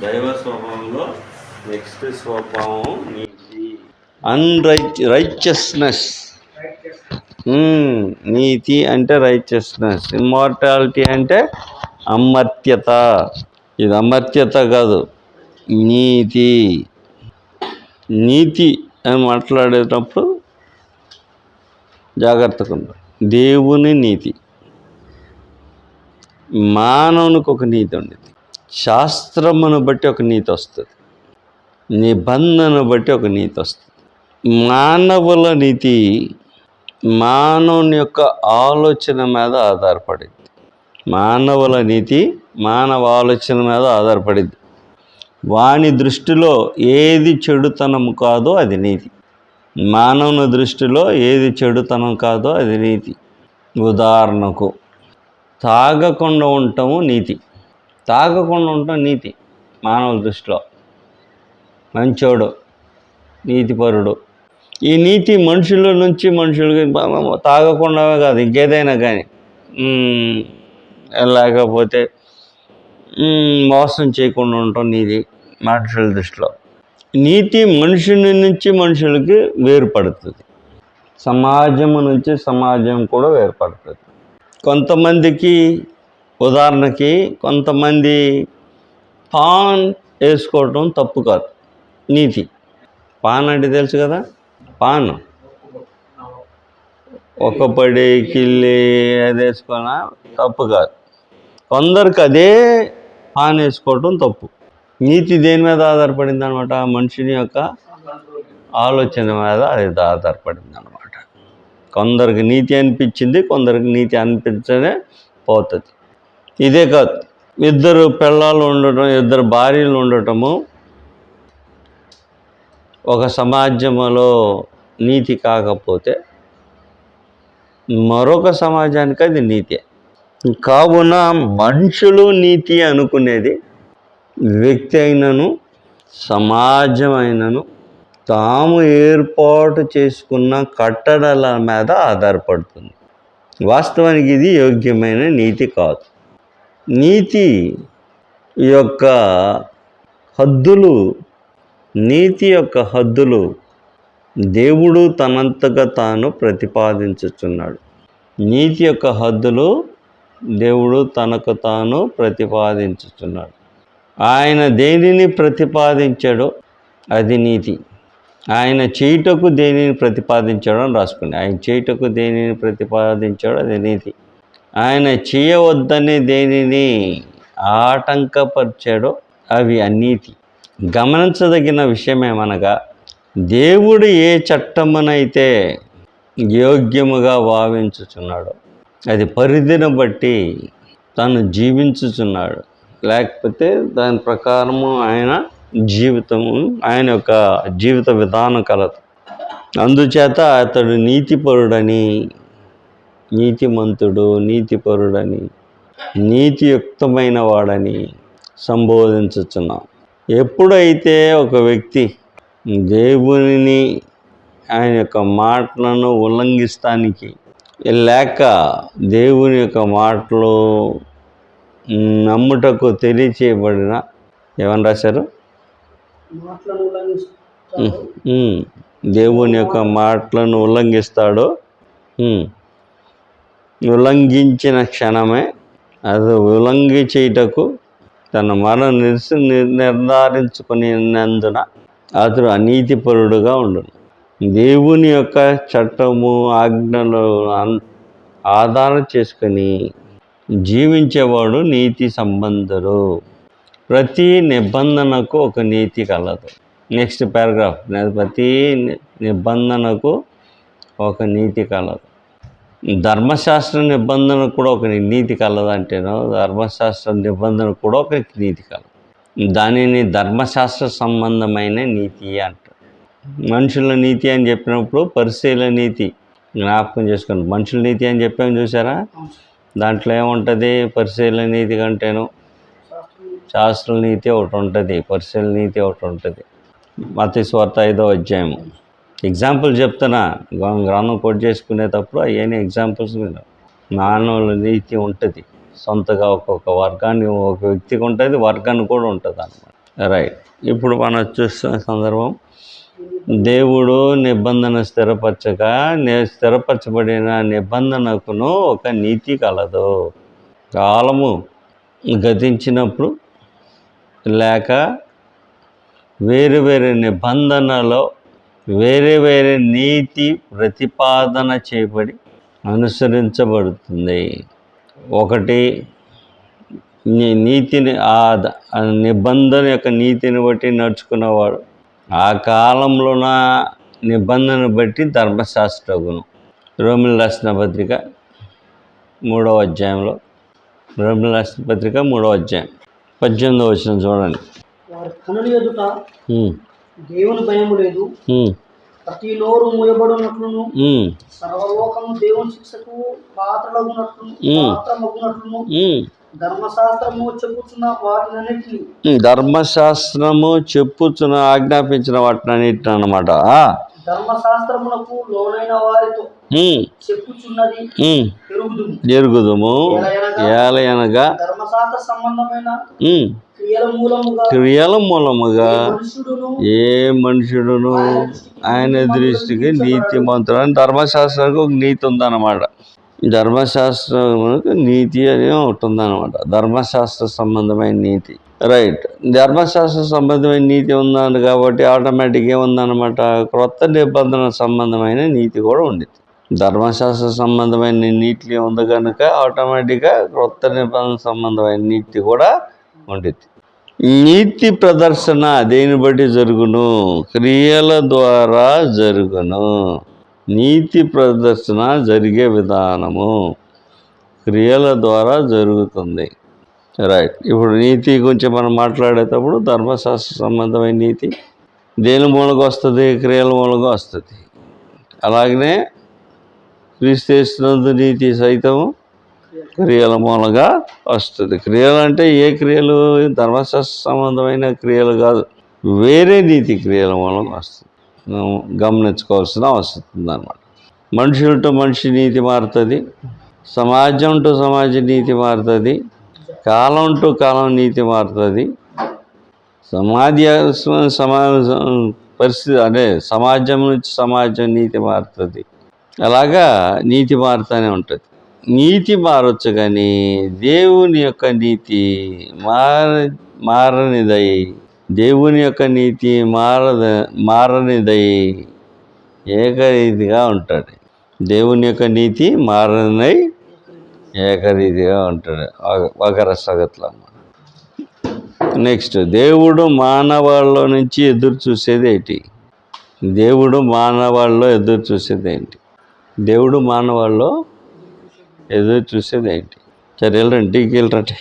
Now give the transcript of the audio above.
దైవ స్వభావంలో నెక్స్ట్ స్వభావం నీతి. రైచియస్నెస్. నీతి అంటే రైచియస్నెస్. ఇమ్మార్టాలిటీ అంటే అమర్త్యత. ఇది అమర్త్యత కాదు, నీతి. నీతి అని మాట్లాడేటప్పుడు జాగ్రత్తగా ఉండాలి. దేవుని నీతి, మానవునికి ఒక నీతి ఉండేది. శాస్త్రమును బట్టి ఒక నీతి వస్తుంది, నిబంధన బట్టి ఒక నీతి వస్తుంది. మానవుల నీతి మానవుని యొక్క ఆలోచన మీద ఆధారపడింది. మానవుల నీతి మానవ ఆలోచన మీద ఆధారపడింది. వాని దృష్టిలో ఏది చెడుతనం కాదో అది నీతి. మానవుని దృష్టిలో ఏది చెడుతనం కాదో అది నీతి. ఉదాహరణకు తాగకుండా ఉండటము నీతి. తాగకుండా ఉండటం నీతి మానవుల దృష్టిలో. మంచోడు, నీతిపరుడు. ఈ నీతి మనుషుల నుంచి మనుషులకి తాగకుండానే కాదు, ఇంకేదైనా కానీ, లేకపోతే మోసం చేయకుండా ఉండటం నీతి మనుషుల దృష్టిలో. నీతి మనుషుని నుంచి మనుషులకి వేరుపడుతుంది, సమాజం నుంచి సమాజం కూడా వేరుపడుతుంది. కొంతమందికి, ఉదాహరణకి కొంతమంది పాన్ వేసుకోవటం తప్పు కాదు, నీతి. పాన్ అంటే తెలుసు కదా, పాన్ ఒక పడి కిల్లి అది వేసుకున్నా తప్పు కాదు. కొందరికి అదే పాన్ వేసుకోవటం తప్పు. నీతి దేని మీద ఆధారపడింది అనమాట? మనుషుని యొక్క ఆలోచన మీద అది ఆధారపడింది అనమాట. కొందరికి నీతి అనిపించింది, కొందరికి నీతి అనిపించనే పోతుంది. ఇదే కాదు, ఇద్దరు పిల్లలు ఉండటం, ఇద్దరు భార్యలు ఉండటము ఒక సమాజంలో నీతి కాకపోతే మరొక సమాజానికి అది నీతి. కావున మనుషులు నీతి అనుకునేది వ్యక్తి అయినను సమాజం అయినను తాము ఏర్పాటు చేసుకున్న కట్టడల మీద ఆధారపడుతుంది. వాస్తవానికి ఇది యోగ్యమైన నీతి కాదు. నీతి యొక్క హద్దులు, నీతి యొక్క హద్దులు దేవుడు తనంతగా తాను ప్రతిపాదించుచున్నాడు. నీతి యొక్క హద్దులు దేవుడు తనకు తాను ప్రతిపాదించుచున్నాడు. ఆయన దేనిని ప్రతిపాదించాడో అది నీతి. ఆయన చేయుటకు దేనిని ప్రతిపాదించాడో అని రాసుకోండి. ఆయన చేయుటకు దేనిని ప్రతిపాదించాడో అది నీతి. ఆయన చేయవద్దని దేనిని ఆటంకపరిచాడో అవి అనీతి. గమనించదగిన విషయమేమనగా, దేవుడు ఏ చట్టమునైతే యోగ్యముగా భావించుచున్నాడో అది పరిధిని బట్టి తను జీవించుచున్నాడు. లేకపోతే దాని ప్రకారము ఆయన జీవితము, ఆయన యొక్క జీవిత విధానం కలదు. అందుచేత అతడు నీతిపరుడని, నీతిమంతుడు, నీతిపరుడని, నీతియుక్తమైన వాడని సంబోధించుచున్నాం. ఎప్పుడైతే ఒక వ్యక్తి దేవునిని, ఆయన యొక్క మాటలను ఉల్లంఘిస్తానికి లేక దేవుని యొక్క మాటలు నమ్ముటకు తెలియచేయబడిన, ఏమని రాశారు? దేవుని యొక్క మాటలను ఉల్లంఘిస్తాడో, ఉల్లంఘించిన క్షణమే అది ఉల్లంఘించేటకు తన మరణం నిర్ధారించుకునేందున అతడు అనీతిపరుడుగా ఉండును. దేవుని యొక్క చట్టము, ఆజ్ఞలు ఆధారం చేసుకొని జీవించేవాడు నీతి సంబంధుడు. ప్రతి నిబంధనకు ఒక నీతి కలదు. Next paragraph. ప్రతి నిబంధనకు ఒక నీతి కలదు. ధర్మశాస్త్ర నిబంధన కూడా ఒక నీతి కలదంటేనో, ధర్మశాస్త్ర నిబంధన కూడా ఒక నీతి కలదు. దానిని ధర్మశాస్త్ర సంబంధమైన నీతి అంటారు. మనుషుల నీతి అని చెప్పినప్పుడు పరిశీలన నీతి జ్ఞాపకం చేసుకోండి. మనుషుల నీతి అని చెప్పాము చూసారా, దాంట్లో ఏముంటుంది? పరిశీలన నీతి కంటేను శాస్త్ర నీతి ఒకటి ఉంటుంది, పరిశీలన నీతి ఒకటి ఉంటుంది. మత్తయి సువార్త 5వ అధ్యాయము. ఎగ్జాంపుల్ చెప్తున్నా, గ్రంథం కోట్ చేసుకునేటప్పుడు అవన్నీ ఎగ్జాంపుల్స్ మీద. మానవుల నీతి ఉంటుంది, సొంతగా ఒక్కొక్క వర్గాన్ని, ఒక వ్యక్తికి ఉంటుంది, వర్గాన్ని కూడా ఉంటుంది అన్నమాట. రైట్. ఇప్పుడు మనం చూస్తున్న సందర్భం, దేవుడు నిబంధన స్థిరపరచబడిన నిబంధనకును ఒక నీతి కలదు. కాలము గతించినప్పుడు లేక వేరు వేరే నిబంధనలో వేరే వేరే నీతి ప్రతిపాదన చేయబడి అనుసరించబడుతుంది. ఒకటి నీతిని ఆ నిబంధన యొక్క నీతిని బట్టి నడుచుకున్నవాడు ఆ కాలంలోన నిబంధన బట్టి ధర్మశాస్త్రగును. రోమిల రాసిన పత్రిక 3వ అధ్యాయంలో, రోమిల రాసిన పత్రిక 3వ అధ్యాయం 18వ వచనం చూడండి. వారి కనుల ఎదుట దేవుని భయము లేదు, ప్రతి నోరు మూయబడినట్లును సర్వలోకము దేవుని శిక్షకు పాత్రమగునట్లును ధర్మశాస్త్రము చెప్పుచున్న ఆజ్ఞాపించిన వాటినన్నిటిని అన్నమాట. ధర్మశాస్త్రమునకు లోనైన వారితో చెప్పుచున్నది ఎరుగుదుము, ఏలయనగా ధర్మశాస్త్ర సంబంధమైన క్రియల మూలముగా ఏ మనుషుడును ఆయన దృష్టికి నీతిమంతుడు అని ధర్మశాస్త్రానికి ఒక నీతి ఉందన్నమాట. ధర్మశాస్త్రానికి నీతి అని ఒకటి ఉందన్నమాట, ధర్మశాస్త్ర సంబంధమైన నీతి. రైట్. ధర్మశాస్త్ర సంబంధమైన నీతి ఉందని కాబట్టి ఆటోమేటిక్గా ఏముందన్నమాట, క్రొత్త నిబంధన సంబంధమైన నీతి కూడా ఉండేది. ధర్మశాస్త్ర సంబంధమైన నీతి ఉంది కనుక ఆటోమేటిక్గా క్రొత్త నిబంధన సంబంధమైన నీతి కూడా ఉండేది. నీతి ప్రదర్శన దేని బట్టి జరుగును? క్రియల ద్వారా జరుగును. నీతి ప్రదర్శన జరిగే విధానము క్రియల ద్వారా జరుగుతుంది. రైట్. ఇప్పుడు నీతి గురించి మనం మాట్లాడేటప్పుడు ధర్మశాస్త్ర సంబంధమైన నీతి దేని మూలంగా వస్తుంది? క్రియల మూలంగా వస్తుంది. అలాగనే క్రీస్తునందు నీతి సైతము క్రియల మూలంగా వస్తుంది. క్రియలు అంటే ఏ క్రియలు? ధర్మశాస్త్ర సంబంధమైన క్రియలు కాదు, వేరే నీతి క్రియల మూలంగా వస్తుంది. గమనించుకోవాల్సిన అవసరం ఉందన్నమాట. మనుషులు టు మనిషి నీతి మారుతుంది, సమాజం టు సమాజ నీతి మారుతుంది, కాలం టు కాలం నీతి మారుతుంది, పరిస్థితి అంటే సమాజం నుంచి సమాజం నీతి మారుతుంది. అలాగా నీతి మారుతూనే ఉంటుంది. నీతి మారచ్చు కానీ దేవుని యొక్క నీతి మారనిదై, దేవుని యొక్క నీతి మారనిదై ఏకరీతిగా ఉంటుంది. దేవుని యొక్క నీతి మారనిదై ఏకరీతిగా ఉంటాడు. వగరసగత్ల. నెక్స్ట్, దేవుడు మానవాళ్ళలో నుంచి ఎదురు చూసేది ఏంటి? దేవుడు మానవాళ్ళలో ఎదురు చూసేది ఏంటి? దేవుడు మానవాళ్ళలో ఎదురు చూసేది ఏంటి? సరే వెళ్ళరండి, ఇంటికి వెళ్ళరండి.